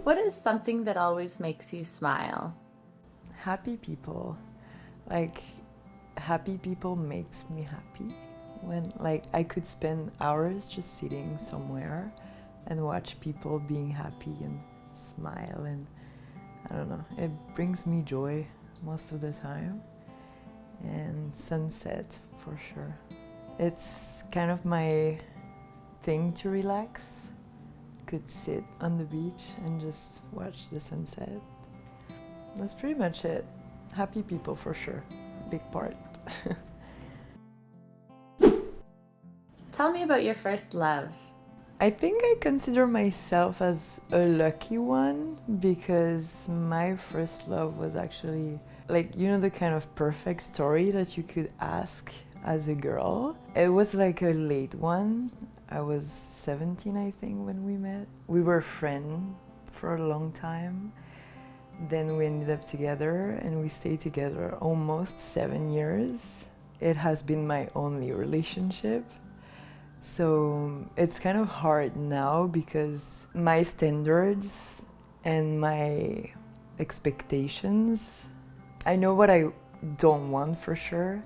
What is something that always makes you smile? Happy people. Like, happy people makes me happy. When, like, I could spend hours just sitting somewhere and watch people being happy and smile, and I don't know, it brings me joy most of the time. And sunset, for sure. It's kind of my thing to relax. Could sit on the beach and just watch the sunset. That's pretty much it. Happy people, for sure. Big part. Tell me about your first love. I think I consider myself as a lucky one because my first love was actually like, you know, the kind of perfect story that you could ask as a girl. It was like a late one. I was 17, I think, when we met. We were friends for a long time. Then we ended up together and we stayed together almost 7 years. It has been my only relationship. So it's kind of hard now because my standards and my expectations, I know what I don't want for sure.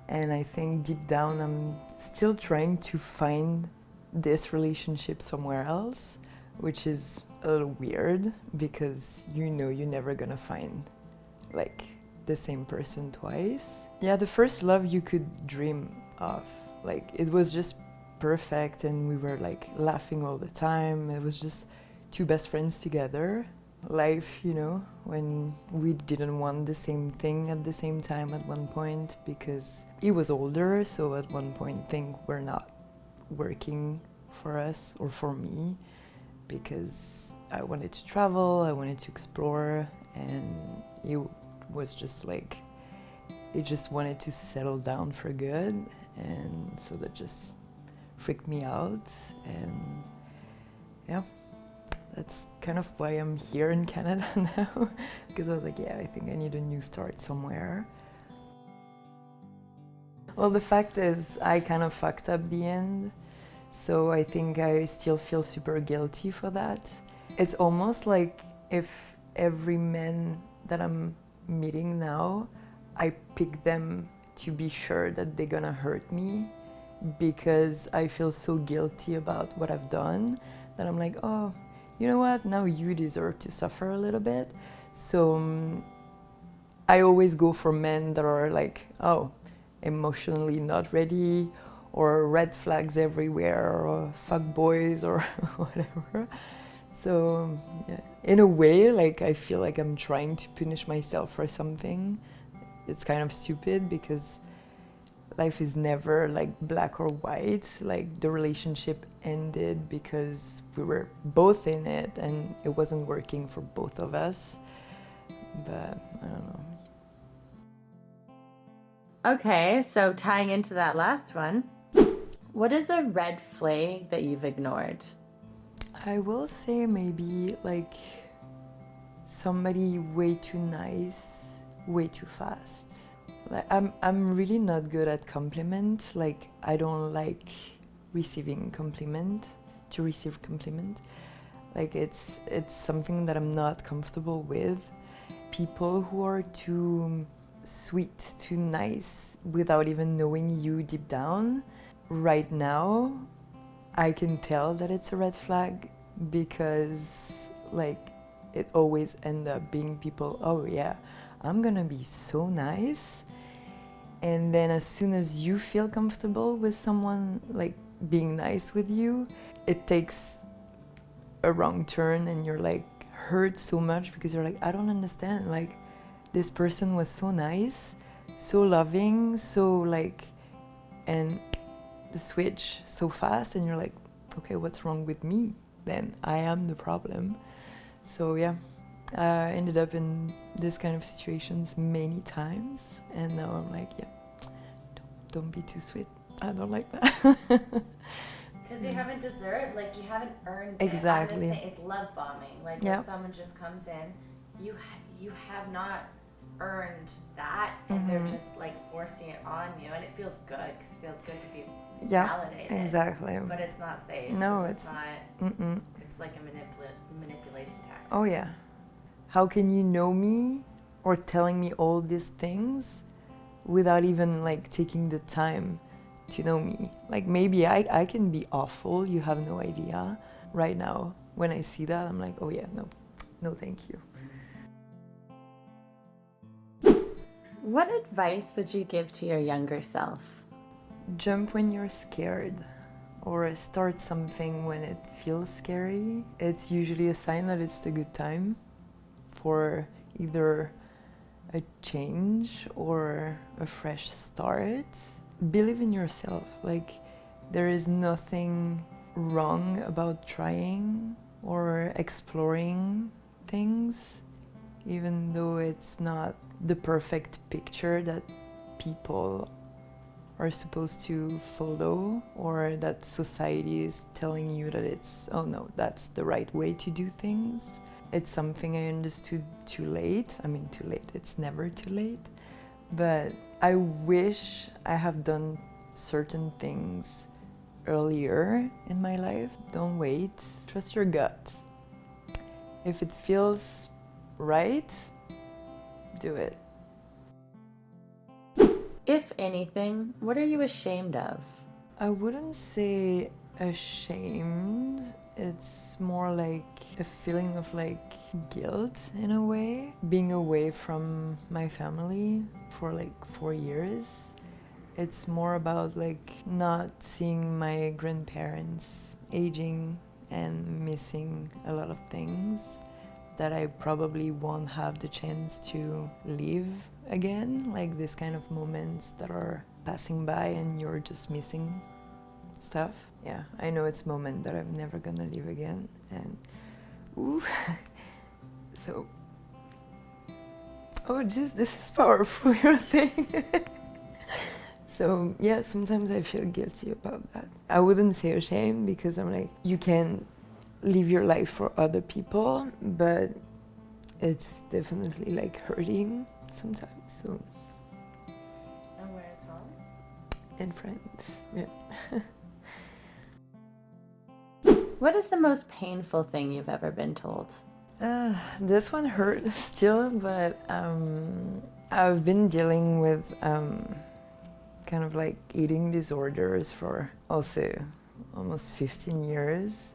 And I think deep down I'm still trying to find this relationship somewhere else, which is a little weird because you know you're never gonna find like the same person twice. Yeah, the first love you could dream of. Like, it was just perfect and we were like laughing all the time. It was just two best friends together. Life, you know, when we didn't want the same thing at the same time at one point because he was older, so at one point things were not working for us or for me because I wanted to travel, I wanted to explore, and he was just like, he just wanted to settle down for good, and so that just freaked me out. And yeah, that's kind of why I'm here in Canada now, because I was like, yeah, I think I need a new start somewhere. Well, the fact is, I kind of fucked up the end, so I think I still feel super guilty for that. It's almost like if every man that I'm meeting now, I pick them to be sure that they're gonna hurt me because I feel so guilty about what I've done that I'm like, oh, you know what, now you deserve to suffer a little bit. So I always go for men that are like, oh, emotionally not ready, or red flags everywhere, or fuck boys, or whatever. So yeah, in a way, like, I feel like I'm trying to punish myself for something. It's kind of stupid because life is never like black or white. Like, the relationship ended because we were both in it and it wasn't working for both of us. But I don't know. Okay, so tying into that last one, what is a red flag that you've ignored? I will say maybe like somebody way too nice, way too fast. Like, I'm really not good at compliment. Like, I don't like receiving compliment, to receive compliment. Like, it's something that I'm not comfortable with. People who are too sweet, too nice without even knowing you deep down. Right now, I can tell that it's a red flag because like it always ends up being people, oh yeah, I'm gonna be so nice. And then as soon as you feel comfortable with someone like being nice with you, it takes a wrong turn and you're like hurt so much because you're like, I don't understand. Like, this person was so nice, so loving, so like, and the switch so fast, and you're like, okay, what's wrong with me? Then I am the problem. So yeah, I ended up in this kind of situations many times, and now I'm like, yeah, don't be too sweet. I don't like that. Because you haven't deserved, like you haven't earned Exactly. it. I'm just saying, it's love bombing. Like, Yep. if someone just comes in, you have not earned that, and they're just like forcing it on you, and it feels good because it feels good to be Yeah, validate exactly. it, but it's not safe. No, 'cause it's not. mm-mm. It's like a manipulation tactic. Oh yeah. How can you know me or telling me all these things without even like taking the time to know me? Like maybe I can be awful, you have no idea. Right now, when I see that, I'm like, oh yeah, no thank you. What advice would you give to your younger self? Jump when you're scared, or start something when it feels scary. It's usually a sign that it's the good time for either a change or a fresh start. Believe in yourself. Like, there is nothing wrong about trying or exploring things, even though it's not the perfect picture that people are supposed to follow, or that society is telling you that it's, oh no, that's the right way to do things. It's something I understood too late. I mean, too late, it's never too late. But I wish I have done certain things earlier in my life. Don't wait, trust your gut. If it feels right, do it. If anything, what are you ashamed of? I wouldn't say ashamed. It's more like a feeling of like guilt in a way. Being away from my family for like 4 years. It's more about like not seeing my grandparents aging and missing a lot of things that I probably won't have the chance to live again, like this kind of moments that are passing by and you're just missing stuff. Yeah, I know it's a moment that I'm never gonna live again, and ooh, so, oh jeez, this is powerful, your thing. So yeah, sometimes I feel guilty about that. I wouldn't say ashamed because I'm like, you can live your life for other people, but it's definitely like hurting sometimes. So. And where's home? And friends, yeah. What is the most painful thing you've ever been told? This one hurt still, but I've been dealing with kind of like eating disorders for also almost 15 years.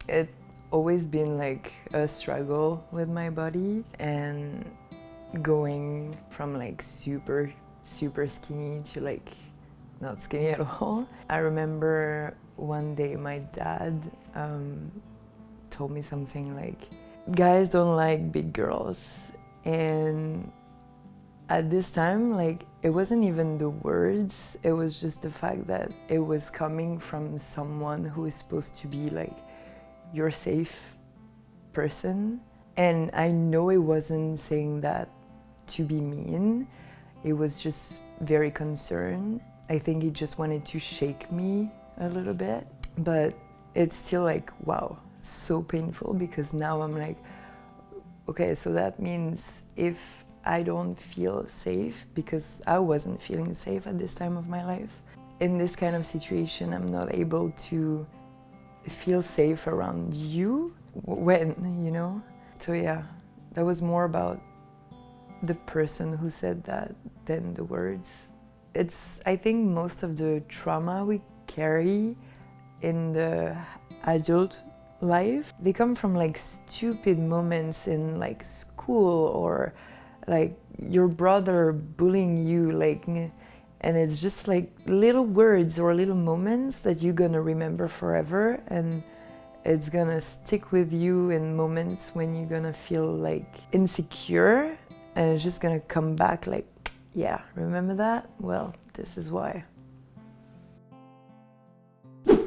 It's always been like a struggle with my body, and going from like super skinny to like not skinny at all. I remember one day my dad told me something like, guys don't like big girls. And at this time, like, it wasn't even the words, it was just the fact that it was coming from someone who is supposed to be like your safe person. And I know it wasn't saying that to be mean, it was just very concerned. I think he just wanted to shake me a little bit, but it's still like, wow, so painful, because now I'm like, okay, so that means if I don't feel safe, because I wasn't feeling safe at this time of my life, in this kind of situation, I'm not able to feel safe around you when, you know? So yeah, that was more about the person who said that than the words. It's, I think, most of the trauma we carry in the adult life, they come from like stupid moments in like school, or like your brother bullying you, like, and it's just like little words or little moments that you're gonna remember forever, and it's gonna stick with you in moments when you're gonna feel like insecure, and it's just gonna come back like, yeah, remember that? Well, this is why.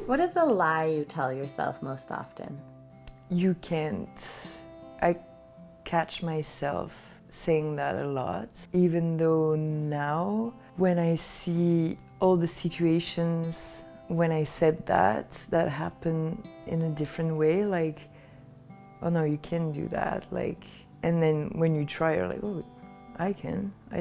What is a lie you tell yourself most often? You can't. I catch myself saying that a lot, even though now when I see all the situations when I said that happen in a different way, like, oh no, you can't do that, like, and then when you try, you're like, oh, I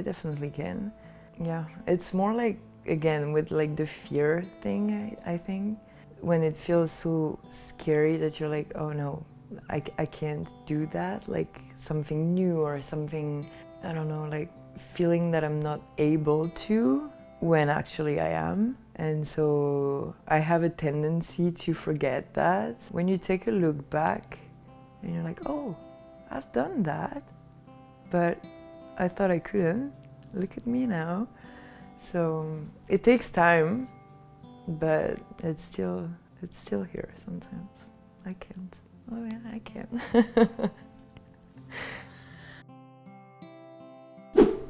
definitely can. Yeah, it's more like again, with like the fear thing, I think. When it feels so scary that you're like, oh no, I can't do that, like something new or something, I don't know, like feeling that I'm not able to when actually I am. And so I have a tendency to forget that. When you take a look back and you're like, oh, I've done that, but I thought I couldn't. Look at me now. So it takes time, but it's still here sometimes. I can't. Oh yeah, I can.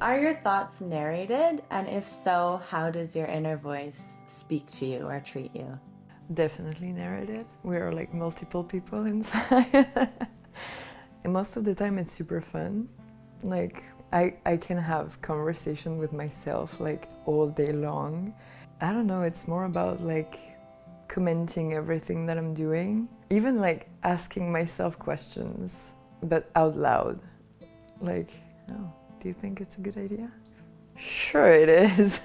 Are your thoughts narrated? And if so, how does your inner voice speak to you or treat you? Definitely narrated. We are like multiple people inside. And most of the time it's super fun. Like I can have conversation with myself like all day long. I don't know, it's more about like commenting everything that I'm doing. Even like asking myself questions, but out loud. Like, oh, do you think it's a good idea? Sure it is.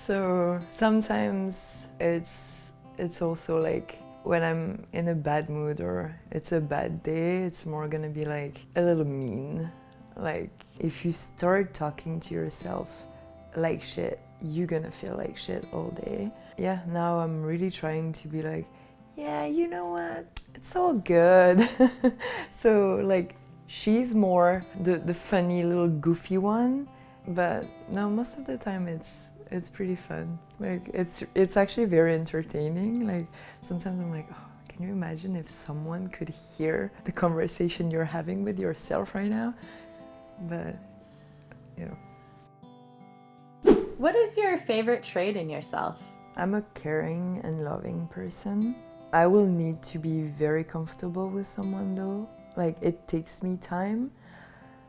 So sometimes it's also like when I'm in a bad mood or it's a bad day, it's more gonna be like a little mean. Like if you start talking to yourself like shit, you're gonna feel like shit all day. Yeah, now I'm really trying to be like, yeah, you know what? It's all good. So like she's more the funny little goofy one, but no, most of the time it's pretty fun. Like it's actually very entertaining. Like sometimes I'm like, oh, can you imagine if someone could hear the conversation you're having with yourself right now? But you know. What is your favorite trait in yourself? I'm a caring and loving person. I will need to be very comfortable with someone though. Like it takes me time.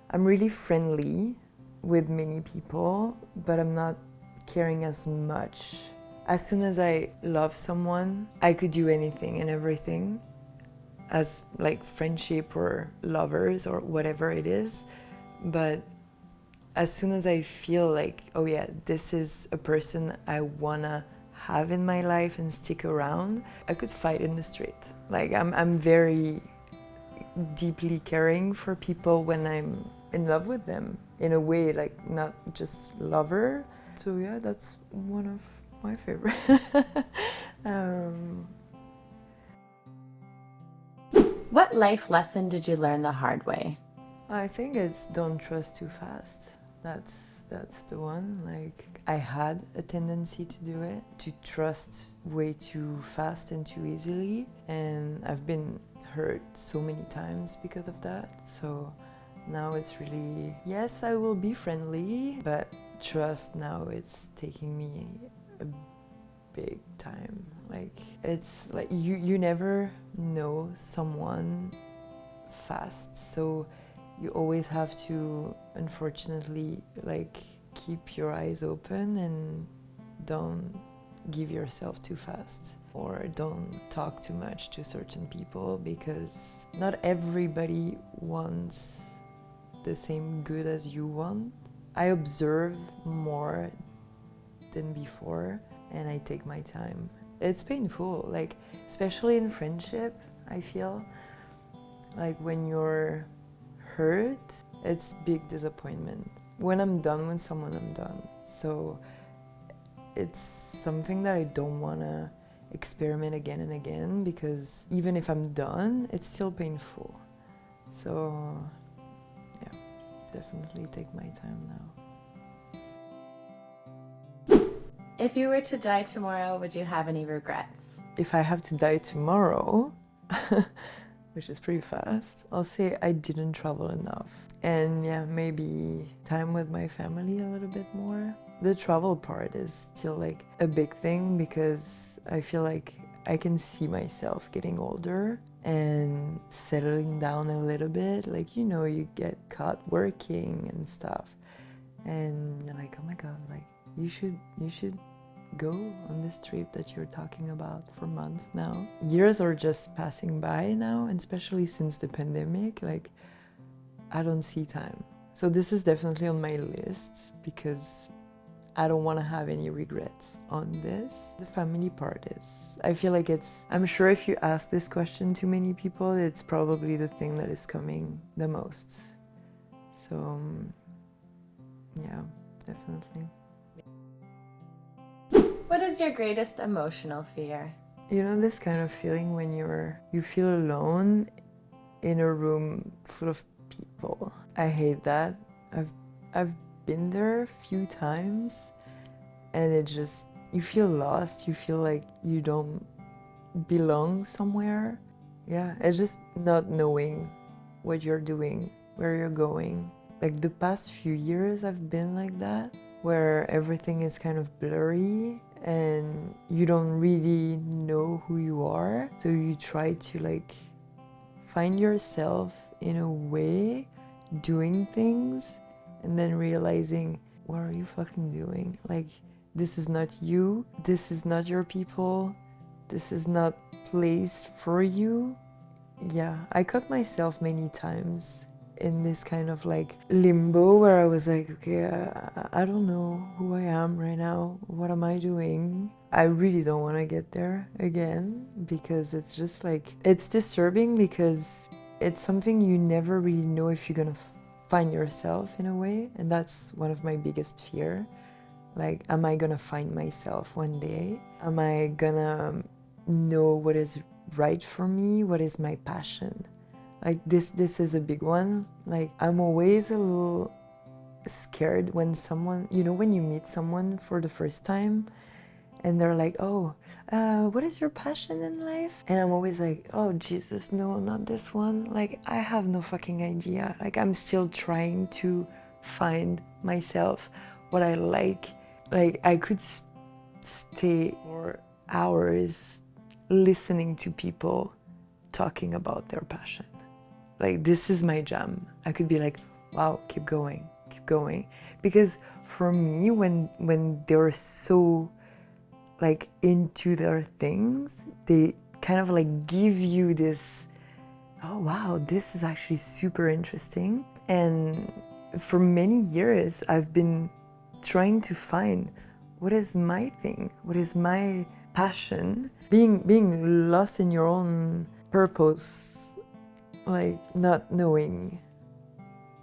I'm really friendly with many people, but I'm not caring as much. As soon as I love someone, I could do anything and everything as like friendship or lovers or whatever it is. But as soon as I feel like, oh yeah, this is a person I wanna have in my life and stick around, I could fight in the street. Like I'm very deeply caring for people when I'm in love with them, in a way, like not just lover. So yeah, that's one of my favorite. What life lesson did you learn the hard way? I think it's don't trust too fast. That's the one. Like I had a tendency to do it, to trust way too fast and too easily, and I've been hurt so many times because of that. So now it's really, yes, I will be friendly, but trust now it's taking me a big time. Like it's like you never know someone fast, so you always have to, unfortunately, like keep your eyes open and don't give yourself too fast, or don't talk too much to certain people, because not everybody wants the same good as you want. I observe more than before and I take my time. It's painful, like especially in friendship. I feel like when you're hurt, it's big disappointment. When I'm done with someone, I'm done. So it's something that I don't want to experiment again and again, because even if I'm done, it's still painful. So yeah, definitely take my time now. If you were to die tomorrow, would you have any regrets? If I have to die tomorrow, which is pretty fast, I'll say I didn't travel enough. And yeah, maybe time with my family a little bit more. The travel part is still like a big thing, because I feel like I can see myself getting older and settling down a little bit. Like, you know, you get caught working and stuff, and you're like, oh my god, like you should go on this trip that you're talking about for months now. Years are just passing by now, and especially since the pandemic, like I don't see time. So this is definitely on my list, because I don't want to have any regrets on this. The family part is, I feel like I'm sure if you ask this question to many people, it's probably the thing that is coming the most. So, yeah, definitely. What is your greatest emotional fear? You know this kind of feeling when you feel alone in a room full of people. I hate that. I've been there a few times, and you feel lost. You feel like you don't belong somewhere. Yeah, it's just not knowing what you're doing, where you're going. Like the past few years I've been like that, where everything is kind of blurry and you don't really know who you are. So you try to like find yourself in a way doing things and then realizing, what are you fucking doing? Like, this is not you, this is not your people, this is not place for you. Yeah, I caught myself many times in this kind of like limbo where I was like, okay, I don't know who I am right now. What am I doing? I really don't want to get there again because it's just like, it's disturbing because it's something you never really know if you're gonna find yourself in a way. And that's one of my biggest fear. Like, am I gonna find myself one day? Am I gonna know what is right for me? What is my passion? Like this is a big one. Like, I'm always a little scared when someone, when you meet someone for the first time and they're like, oh, what is your passion in life? And I'm always like, oh, Jesus, no, not this one. Like, I have no fucking idea. Like, I'm still trying to find myself, what I like. Like, I could stay for hours listening to people talking about their passion. Like, this is my jam. I could be like, wow, keep going. Because for me, when they're so like into their things, they kind of like give you this, oh wow, this is actually super interesting. And for many years, I've been trying to find what is my thing, what is my passion, being lost in your own purpose, like not knowing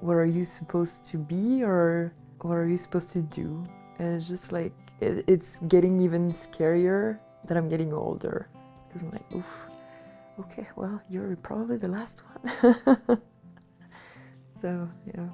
what are you supposed to be or what are you supposed to do. And it's just like, it's getting even scarier that I'm getting older, because I'm like, oof, okay, well, you're probably the last one. So, yeah.